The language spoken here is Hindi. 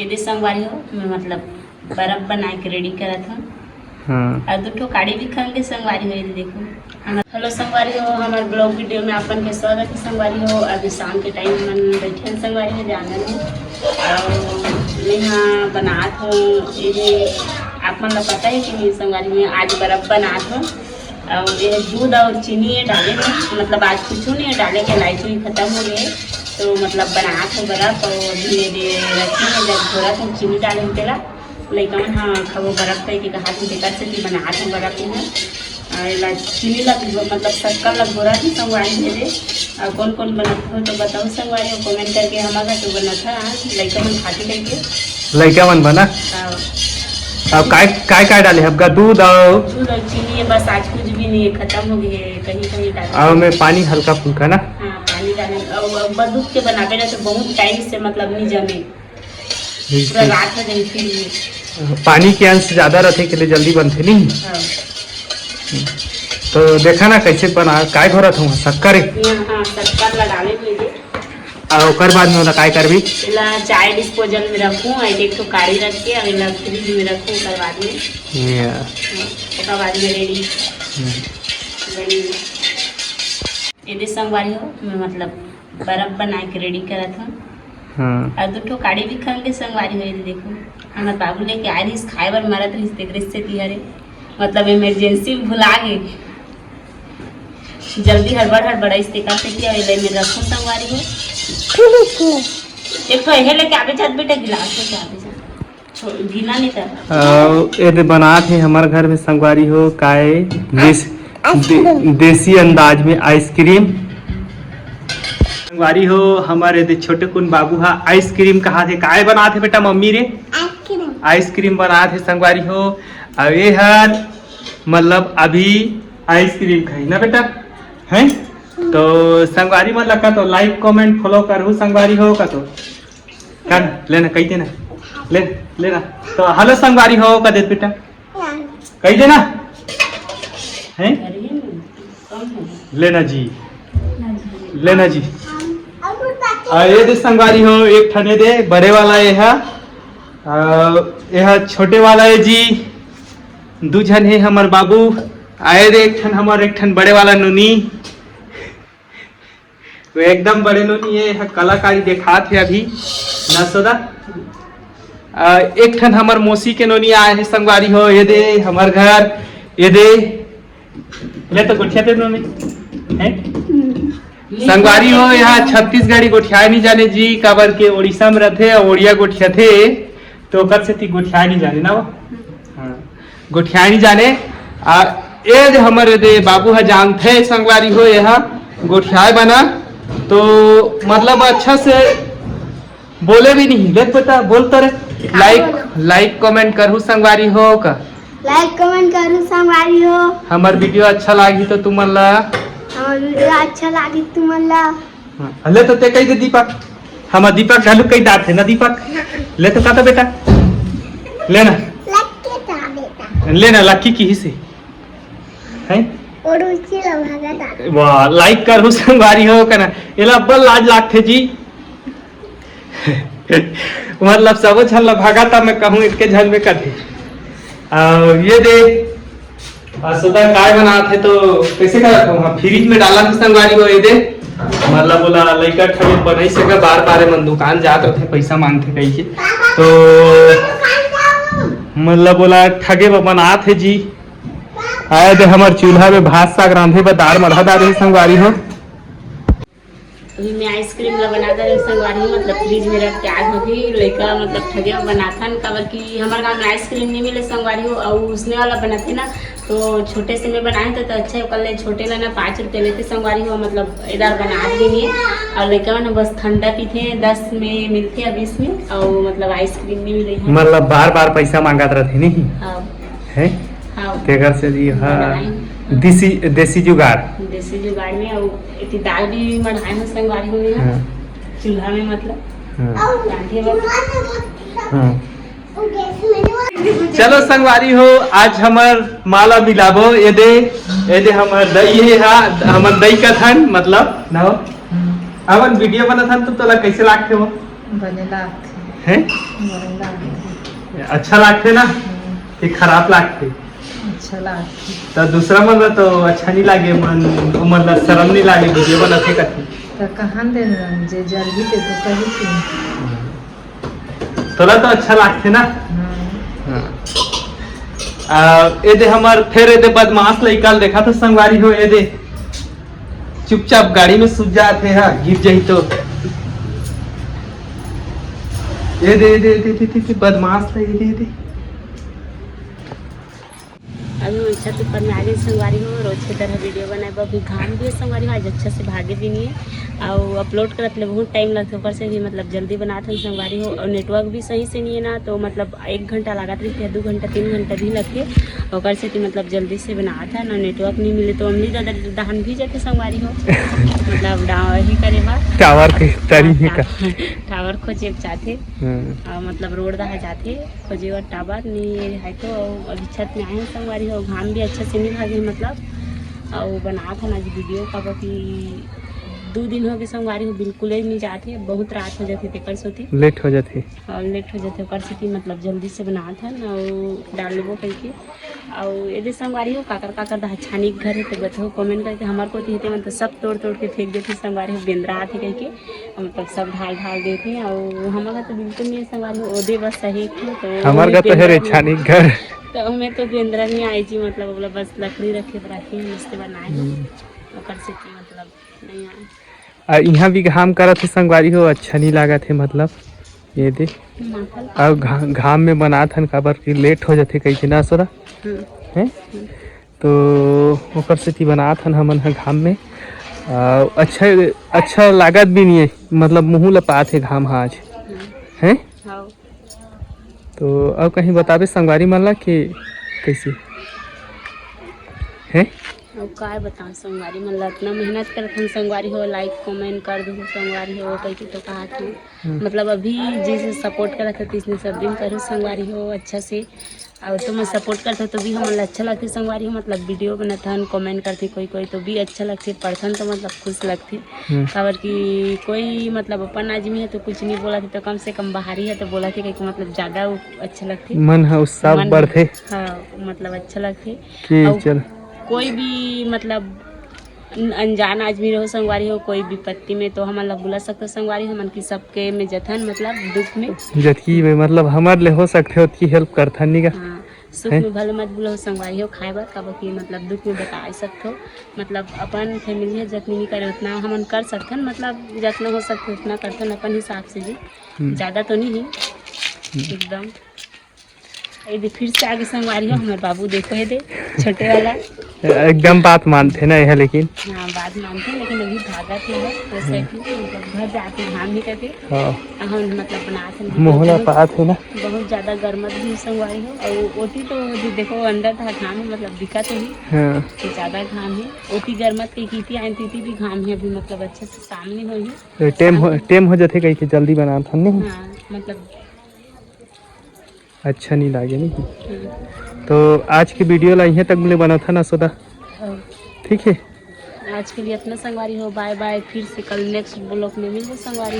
यदि संगवारी हो मैं मतलब बर्फ बना के रेडी करा था। हाँ। और दो काड़ी भी खाएंगे संगवारी हो। ये देखो हेलो संगवारी हो, हमारे ब्लॉग वीडियो में अपन के स्वागत है संगवारी हो। अभी शाम के टाइम मन बैठे संगवारी हो जाना में और यहाँ बनात हो। ये आपन लोग पता है कि नहीं संगवारी में आज बर्फ बनात हो और ये दूध और चीनी डाले में मतलब आज कुछ नहीं डाले के इलायची खत्म हो गए तो मतलब बनात हो बर्फ और धीरे धीरे रखेंगे जब थोड़ा सा चीनी डाले तेला लेकिन हाँ खबो बर्फ कह के हाथ में देकर से बनात हो बर्फ में चीनी लग मतलब शक्कर लग बोरा थी संगवारी भेजे और कौन कौन बनाते हो तो बताओ संगवारी और कमेंट करके हमारा तो बना था लड़का मन खाते करके लड़का मन बना अब काय डाले हब्गा दूध और चीनी बस आज कुछ भी नहीं है खत्म हो गई है कहीं कहीं डाले और में पानी हल्का फुल्का ना। हाँ पानी डाले और दूध के बनावे ना तो बहुत टाइम से मतलब नहीं जमे पूरा रात हो गई फिर पानी के अंश ज्यादा रहते के लिए जल्दी बनते नहीं। हाँ। तो देखा ना कैसे बना काय घोरत हूँ शक्कर हाँ शक्कर लगावे हुए और ओकर बाद में काय कर भी चाय डिस्पोजल में रखूँ एक तो काड़ी रख के और फ्रिज में रखूँ ओकर बाद में ओकर बाद में रेडी यदि संगवारी हो मैं मतलब बर्फ बना के रेडी करा था। हाँ। और दो काड़ी भी खाएंगे संगवारी हो। ये देखो हमारे बाबू लेके आए रही खाए बार मरत रही से तिहरे मतलब इमरजेंसी भुला गई जल्दी हड़बड़ इस्ते कर सकती है ले में रखूँ संगवारी हो। एक तो यह लेके आगे जात बेटा गिलास लेके आगे गीला नहीं था ये बनात है हमारे घर में संगवारी हो काय देसी अंदाज में आइसक्रीम संगवारी हो हमारे दे छोटे कुन बाबू हा आइसक्रीम कहा थे काय बना थे बेटा मम्मी रे आइसक्रीम बना थे संगवारी हो। अब ये हर मतलब अभी आइसक्रीम खाई ना बेटा है तो संगवारी मन लगा तो लाइक कमेंट फॉलो करू संगवारी हो का तो कर लेना कही देना लेना तो हेलो संगवारी हो का दे बेटा कही देना है लेना जी ये दे संगवारी हो एक ठने दे बड़े वाला यह छोटे वाला है जी दू जन है हमार बाबू आए दे एक ठन बड़े वाला नूनी तो एकदम बड़े नूनी है कलाकारी दिखात है अभी ना सोदा एक ठन हमार मौसी के नूनी आए है संगवारी हो। ये दे हमार घर ये दे ले तो गुठिया दे नूनी है संगवारी हो यहाँ छत्तीसगढ़ी गोठिया नहीं जाने जी काबर के उड़ीसा में रहते ओडिया गोठिया थे तो कब से गोठिया नहीं जाने ना वो हाँ गोठिया नहीं जाने ये हमारे दे बाबू है जानते संगवारी हो यहाँ गोठिया बना तो मतलब अच्छा से बोले भी नहीं देख बेटा बोल तो रे लाइक कमेंट करू संगवारी हो का लाइक कमेंट करू संगवारी हो। हमार वीडियो अच्छा लगी तो तुमन ला अच्छा लगी तुमला ले तो ते कही दे दीपक हमार दीपक ढालू कही दात है ना दीपक ले तो कहता बेटा लेना लेना लक्की की ही से है वाह लाइक करू संगवारी हो का ना एला बल लाज लागथे जी मतलब सब झल भागाता मैं कहूँ इसके झल में कथे ये दे सुधा काय बना थे तो कैसे करा था फ्रिज में डाला था संगवारी हो। ये दे मतलब बोला लड़का ठगे बना सके बार बार मन दुकान जात रहे पैसा मांगते कही के तो मतलब बोला ठगे बना थे जी आए दे हमार चूल्हा में भात साग रांधे ब दाल मढ़ा दाल संगवारी हो। अभी मैं आइसक्रीम ला बनाता रही संगवारी मतलब फ्रिज में रख के आज भी लड़का मतलब ठगे बनाता न काबर कि हमारे गाँव में आइसक्रीम नहीं मिले संगवारी हो और उसने वाला बनाते ना तो छोटे से में बनाए थे तो अच्छा कल छोटे लेना 5 रुपये लेते संगवारी हो मतलब इधर बना भी नहीं है और लड़का ना बस ठंडा पीते 10 में मिलते हैं 20 में और मतलब आइसक्रीम नहीं मिले मतलब बार बार पैसा मांगत रहते नहीं है तेगर से जी हाँ देसी जुगाड़ में और इतनी दाल भी मढ़ाए में संगवारी हुई है चूल्हा में मतलब चलो संगवारी हो आज हमार माला मिलाबो ये दे हमार दही है हमार दही का थन मतलब ना अपन वीडियो बना थन तो तोला कैसे लागते हो बने लागते हैं? अच्छा लागते ना कि खराब लागते? अच्छा लागते तो दूसरा मन तो अच्छा नहीं लागे, मन मतलब शर्म नहीं लागे वीडियो बनाते कथी? तो कहाँ दे जे जल्दी दे तो कही थी। तोला तो अच्छा लागते ना? हाँ। ये दे हमार फिर ये दे बदमाश लइका देखा तो संगवारी हो, ये दे चुपचाप गाड़ी में सूझ जाते हैं, गिर जाही तो ये दे बदमाश है, ये दे अभी मैं छत ऊपर में आ गई संगवारी हो, रोज की तरह वीडियो बनाए अभी घाम भी है संगवारी हो, आज अच्छा से भागे भी नहीं है और अपलोड करत ले बहुत टाइम लगता है, ऊपर से भी मतलब जल्दी बनाते हैं संगवारी हो और नेटवर्क भी सही से नहीं है ना, तो मतलब 1 घंटा लगा रही 2 घंटा 3 घंटा भी लगते और से मतलब जल्दी से बना था ना, नेटवर्क नहीं मिले तो अमली ज़्यादा दहन भी जाते संगवारी हो मतलब ही करे बा टावर के तरी का टावर खोजे चाहते मतलब रोड दहा जाते खोजे और टावर नहीं है तो अभी छत में आए हैं संगवारी हो, घाम भी अच्छा से नहीं भागे मतलब और बना था ना वीडियो का कि 2 दिन हो गए संगवारी हो, बिल्कुल ही नहीं जाते, बहुत रात हो जाती तेकर सोती लेट हो जाती और लेट हो जाते कर से मतलब जल्दी से बना था ना और डाल लेबो करके और यदि संगवारी हो काकर दहा छानी घर है तो बताओ कमेंट करके हमार को तो मतलब सब तोड़ के फेंक देते संगवारी हो, बेंद्रा आते करके मतलब सब ढाल देते और हमारा तो बिल्कुल नहीं संगवारी हो, ओदे बस सही तो हमार का तो है छानी घर तो हमें तो बेंद्रा नहीं आई थी मतलब बोला बस लकड़ी रखे मस्त बनाए और से मतलब नहीं आए यहाँ भी घाम करा थे संगवारी हो, अच्छा नहीं लगा थे मतलब ये दे अब घाम में बना था खबर की लेट हो जाते कहीं ना सोरा है तो ओकर से बना था हमन घाम में अच्छा लागत भी नहीं है मतलब मुँह लपात है घाम आज है तो अब कहीं बताबे संगवारी मन कि कैसे है और काय बताऊँ संगवारी मतलब इतना मेहनत करत हम संगवारी हो, लाइक कमेंट कर दो संगवारी हो कैसे तो कहा था मतलब अभी जैसे सपोर्ट करा था तीसने सब दिन करो संगवारी हो अच्छा से और तो मैं सपोर्ट करता तो भी हमारा अच्छा लगती संगवारी हो मतलब वीडियो बनाता कमेंट करती कोई तो भी अच्छा लगती पढ़थन तो मतलब खुश लगती खबर कि कोई मतलब अपन आदमी है तो कुछ नहीं बोला थी तो कम से कम बाहरी है तो बोला थी कि मतलब ज़्यादा अच्छा लगती मन है उत्साह बढ़ते हाँ मतलब अच्छा लगती चल कोई भी मतलब अनजान आदमी रहो संगवारी हो कोई विपत्ति में तो हम लोग बुला सकते संगवारी हमन की सबके में जथन मतलब दुख में जतकी में मतलब हमारे ले हो सकते हो की हेल्प करथन नहीं का हाँ सुख में भले मत बुलो संगवारी हो खाए बार कब की मतलब दुख में बता सकते हो मतलब अपन फैमिली है जितनी नहीं करे उतना हमन कर सकते हैं मतलब जितना हो सकते उतना करते हैं अपन हिसाब से जी ज़्यादा तो नहीं है एकदम ये फिर से आगे संगवारी हो हमारे बाबू देखो ये दे छोटे वाला एकदम बात मानते ना यह लेकिन हाँ बात मानते लेकिन अभी भागा थे तो मतलब घर जाते घाम नहीं करते हम मतलब बनाते मोहला पात है ना बहुत ज़्यादा गर्मत भी संगवारी हो और ओटी तो देखो अंदर था घाम है मतलब दिखा तो नहीं तो ज़्यादा घाम है ओटी गर्मत की थी आई थी भी घाम है अभी मतलब अच्छे से सामने हो टेम हो जाते कहीं जल्दी बना था नहीं हाँ मतलब अच्छा नहीं लगे नहीं तो आज की वीडियो ला यहीं तक मुझे बना था ना सोदा ठीक है आज के लिए इतना संगवारी हो बाय बाय फिर से कल नेक्स्ट ब्लॉग में मिलेंगे संगवारी।